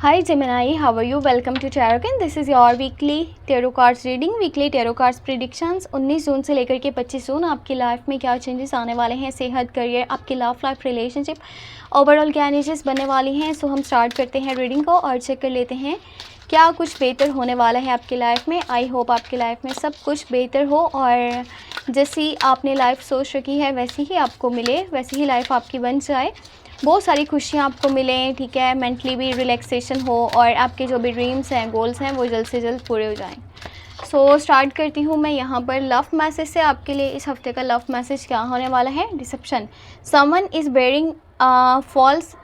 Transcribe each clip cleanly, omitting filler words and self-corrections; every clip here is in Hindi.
Hi Gemini, how are you? Welcome to Tarot. This is your weekly tarot cards reading, weekly tarot cards predictions। 19 जून से लेकर के 25 जून आपकी लाइफ में क्या चेंजेस आने वाले हैं, सेहत, करियर, आपकी लव लाइफ, रिलेशनशिप, ओवरऑल क्या एनर्जीज बनने वाली हैं। सो हम स्टार्ट करते हैं रीडिंग को और चेक कर लेते हैं क्या कुछ बेहतर होने वाला है आपकी लाइफ में। आई होप आपकी लाइफ में सब कुछ बेहतर हो और जैसी आपने लाइफ सोच रखी है वैसी ही आपको मिले, वैसी ही लाइफ आपकी बन जाए, बहुत सारी खुशियाँ आपको मिलें, ठीक है। मेंटली भी रिलैक्सेशन हो और आपके जो भी ड्रीम्स हैं, गोल्स हैं, वो जल्द से जल्द पूरे हो जाएं। सो स्टार्ट करती हूँ मैं यहाँ पर लव मैसेज से। आपके लिए इस हफ्ते का लव मैसेज क्या होने वाला है। Deception, someone is bearing false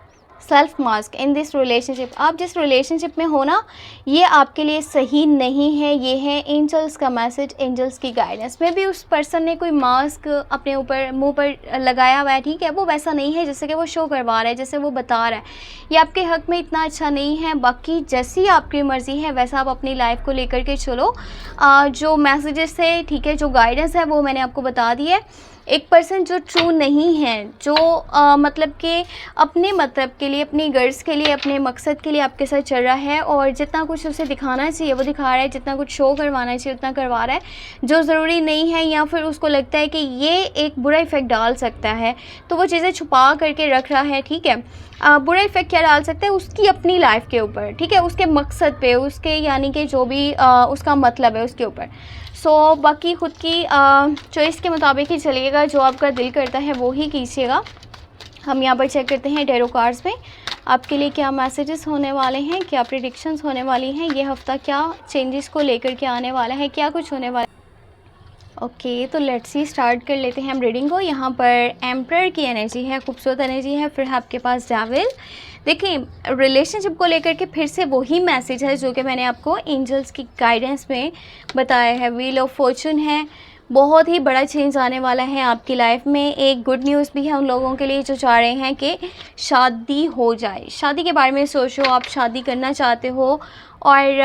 self mask in this relationship. आप जिस रिलेशनशिप में हो ना, ये आपके लिए सही नहीं है। ये है एंजल्स का मैसेज, एंजल्स की गाइडेंस में भी उस पर्सन ने कोई मास्क अपने ऊपर मुंह पर लगाया हुआ है, ठीक है। वो वैसा नहीं है जैसे कि वो शो करवा रहा है, जैसे वो बता रहा है। ये आपके हक में इतना अच्छा नहीं है। बाकी जैसी आपकी मर्ज़ी है वैसा आप अपनी लाइफ को लेकर के चलो। जो मैसेजेस है, ठीक है, जो गाइडेंस है वो मैंने आपको बता दी है। एक पर्सन जो ट्रू नहीं है, जो मतलब कि अपने मतलब के लिए, अपनी गर्ल्स के लिए, अपने मकसद के लिए आपके साथ चल रहा है और जितना कुछ उसे दिखाना चाहिए वो दिखा रहा है, जितना कुछ शो करवाना चाहिए उतना करवा रहा है, जो ज़रूरी नहीं है, या फिर उसको लगता है कि ये एक बुरा इफ़ेक्ट डाल सकता है तो वो चीज़ें छुपा करके रख रहा है, ठीक है। बुरा इफ़ेक्ट क्या डाल सकता है उसकी अपनी लाइफ के ऊपर, ठीक है, उसके मकसद पे, उसके यानी कि जो भी उसका मतलब है उसके ऊपर। सो बाकी ख़ुद की चॉइस के मुताबिक ही चलिएगा, जो आपका दिल करता है वो ही कीजिएगा। हम यहाँ पर चेक करते हैं टैरो कार्ड्स में आपके लिए क्या मैसेजेस होने वाले हैं, क्या प्रेडिक्शंस होने वाली हैं, ये हफ्ता क्या चेंजेस को लेकर के आने वाला है, क्या कुछ होने वाला है। ओके, तो लेट्स सी स्टार्ट कर लेते हैं हम रीडिंग को। यहाँ पर एम्परर की एनर्जी है, खूबसूरत एनर्जी है। फिर आपके पास डेविल। देखिए, रिलेशनशिप को लेकर के फिर से वही मैसेज है जो कि मैंने आपको एंजल्स की गाइडेंस में बताया है। व्हील ऑफ फॉर्चून है, बहुत ही बड़ा चेंज आने वाला है आपकी लाइफ में। एक गुड न्यूज़ भी है उन लोगों के लिए जो चाह रहे हैं कि शादी हो जाए, शादी के बारे में सोचो, आप शादी करना चाहते हो और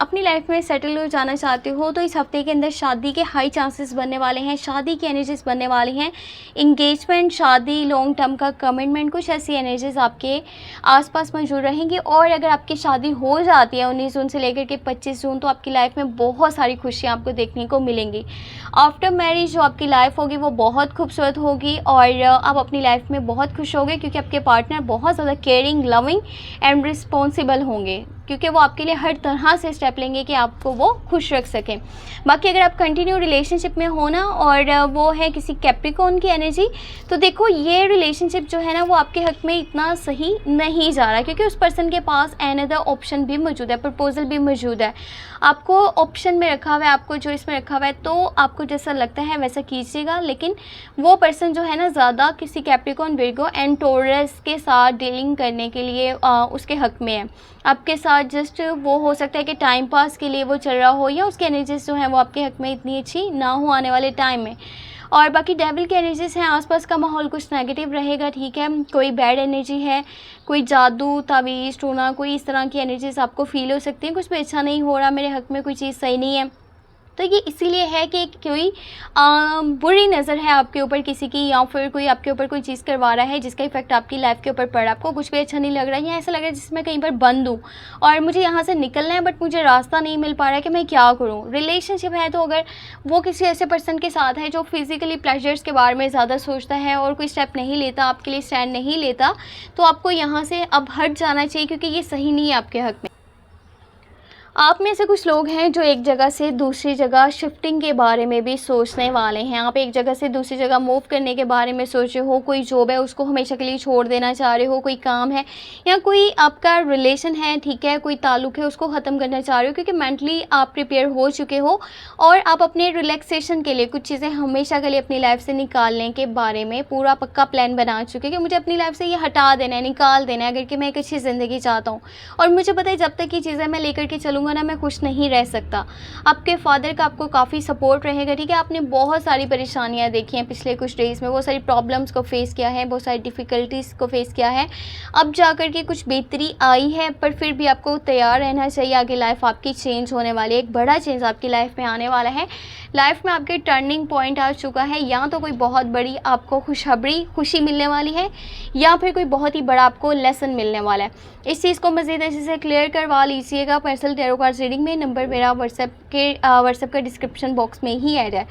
अपनी लाइफ में सेटल हो जाना चाहते हो, तो इस हफ्ते के अंदर शादी के हाई चांसेस बनने वाले हैं, शादी की एनर्जीज बनने वाली हैं। इंगेजमेंट, शादी, लॉन्ग टर्म का कमिटमेंट, कुछ ऐसी एनर्जीज आपके आसपास मौजूद रहेंगी। और अगर आपकी शादी हो जाती है 19 जून से लेकर के 25 जून, तो आपकी लाइफ में बहुत सारी खुशियाँ आपको देखने को मिलेंगी। आफ्टर मैरिज जो आपकी लाइफ होगी वो बहुत खूबसूरत होगी और आप अपनी लाइफ में बहुत खुश होंगे, क्योंकि आपके पार्टनर बहुत ज़्यादा केयरिंग, लविंग एंड रिस्पॉन्सिबल होंगे, क्योंकि वो आपके लिए हर तरह से स्टेप लेंगे कि आपको वो खुश रख सकें। बाकी अगर आप कंटिन्यू रिलेशनशिप में हो ना और वो है किसी कैप्रिकॉर्न की एनर्जी, तो देखो ये रिलेशनशिप जो है ना वो आपके हक में इतना सही नहीं जा रहा, क्योंकि उस पर्सन के पास अनदर ऑप्शन भी मौजूद है, प्रपोजल भी मौजूद है। आपको ऑप्शन में रखा हुआ है, आपको चॉइस में रखा हुआ है, तो आपको जैसा लगता है वैसा कीजिएगा। लेकिन वो पर्सन जो है ना ज़्यादा किसी कैप्रिकॉर्न, विर्गो एंड टॉरस के साथ डीलिंग करने के लिए उसके हक में है। आपके साथ जस्ट वो हो सकता है कि टाइम पास के लिए वो चल रहा हो, या उसकी एनर्जीज जो हैं वो आपके हक में इतनी अच्छी ना हो आने वाले टाइम में। और बाकी डेविल की एनर्जीज हैं, आसपास का माहौल कुछ नेगेटिव रहेगा, ठीक है। कोई बैड एनर्जी है, कोई जादू, तावीज़, टूना, कोई इस तरह की एनर्जीज आपको फील हो सकती हैं। कुछ भी अच्छा नहीं हो रहा, मेरे हक में कोई चीज़ सही नहीं है, तो ये इसीलिए है कि कोई बुरी नज़र है आपके ऊपर किसी की, या फिर कोई आपके ऊपर कोई चीज़ करवा रहा है जिसका इफेक्ट आपकी लाइफ के ऊपर पड़ा। आपको कुछ भी अच्छा नहीं लग रहा है, या ऐसा लग रहा है जिसमें कहीं पर बंद हूँ और मुझे यहाँ से निकलना है बट मुझे रास्ता नहीं मिल पा रहा है कि मैं क्या करूँ। रिलेशनशिप है तो अगर वो किसी ऐसे पर्सन के साथ है जो फिज़िकली प्लेजर्स के बारे में ज़्यादा सोचता है और कोई स्टेप नहीं लेता, आपके लिए स्टैंड नहीं लेता, तो आपको यहाँ से अब हट जाना चाहिए, क्योंकि ये सही नहीं है आपके हक में। आप में से कुछ लोग हैं जो एक जगह से दूसरी जगह शिफ्टिंग के बारे में भी सोचने वाले हैं। आप एक जगह से दूसरी जगह मूव करने के बारे में सोच रहे हो, कोई जॉब है उसको हमेशा के लिए छोड़ देना चाह रहे हो, कोई काम है या कोई आपका रिलेशन है, ठीक है, कोई ताल्लुक है उसको ख़त्म करना चाह रहे हो, क्योंकि मेंटली आप प्रिपेयर हो चुके हो और आप अपने रिलैक्सेशन के लिए कुछ चीज़ें हमेशा के लिए अपनी लाइफ से निकालने के बारे में पूरा पक्का प्लान बना चुके हैं कि मुझे अपनी लाइफ से ये हटा देना है, निकाल देना है, अगर कि मैं एक अच्छी ज़िंदगी चाहता हूँ। और मुझे पता है जब तक ये चीज़ें मैं लेकर के चलूँगी करूँगा ना मैं खुश नहीं रह सकता। आपके फादर का आपको काफ़ी सपोर्ट रहेगा, ठीक है। आपने बहुत सारी परेशानियाँ देखी हैं पिछले कुछ डेज़ में, बहुत सारी प्रॉब्लम्स को फेस किया है, बहुत सारी डिफ़िकल्टीज़ को फेस किया है। अब जा कर के कुछ बेहतरी आई है, पर फिर भी आपको तैयार रहना चाहिए। आगे लाइफ आपकी चेंज होने वाली है, एक बड़ा चेंज आपकी लाइफ में आने वाला है। लाइफ में आपके टर्निंग पॉइंट आ चुका है, या तो कोई बहुत बड़ी आपको खुशी मिलने वाली है, या फिर कोई बहुत ही बड़ा आपको लेसन मिलने वाला है। इस चीज़ को मज़ीद अच्छे से क्लियर करवा लीजिएगा। पर्सनल टैरो कार्ड्स रीडिंग में नंबर मेरा व्हाट्सएप का डिस्क्रिप्शन बॉक्स में ही ऐड है।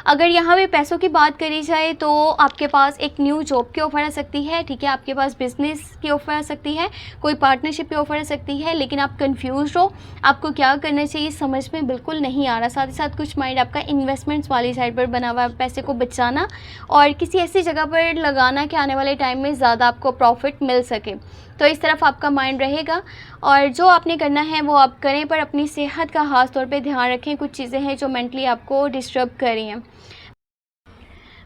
अगर यहाँ पे पैसों की बात करी जाए तो आपके पास एक न्यू जॉब की ऑफ़र आ सकती है, ठीक है। आपके पास बिज़नेस की ऑफ़र आ सकती है, कोई पार्टनरशिप की ऑफ़र आ सकती है, लेकिन आप कंफ्यूज हो, आपको क्या करना चाहिए समझ में बिल्कुल नहीं आ रहा। साथ ही साथ कुछ माइंड आपका इन्वेस्टमेंट्स वाली साइड पर बना हुआ है, पैसे को बचाना और किसी ऐसी जगह पर लगाना कि आने वाले टाइम में ज़्यादा आपको प्रॉफिट मिल सके। तो इस तरफ आपका माइंड रहेगा और जो आपने करना है वो आप करें, पर अपनी सेहत का ख़ास तौर पे ध्यान रखें। कुछ चीज़ें हैं जो मेंटली आपको डिस्टर्ब कर रही हैं।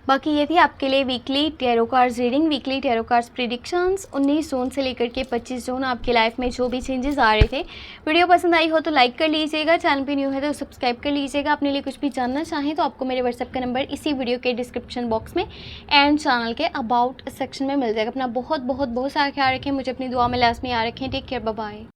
बाकी ये थी आपके लिए weekly tarot cards reading, weekly tarot cards predictions 19 जून से लेकर के 25 जून आपकी लाइफ में जो भी चेंजेस आ रहे थे। वीडियो पसंद आई हो तो लाइक कर लीजिएगा, चैनल पे न्यू है तो सब्सक्राइब कर लीजिएगा। अपने लिए कुछ भी जानना चाहें तो आपको मेरे व्हाट्सएप का नंबर इसी वीडियो के डिस्क्रिप्शन बॉक्स में एंड चैनल के अबाउट सेक्शन में मिल जाएगा। अपना बहुत बहुत बहुत सारा ख्याल रखें, मुझे अपनी दुआ में लाजमी याद रखें। Take care, bye bye.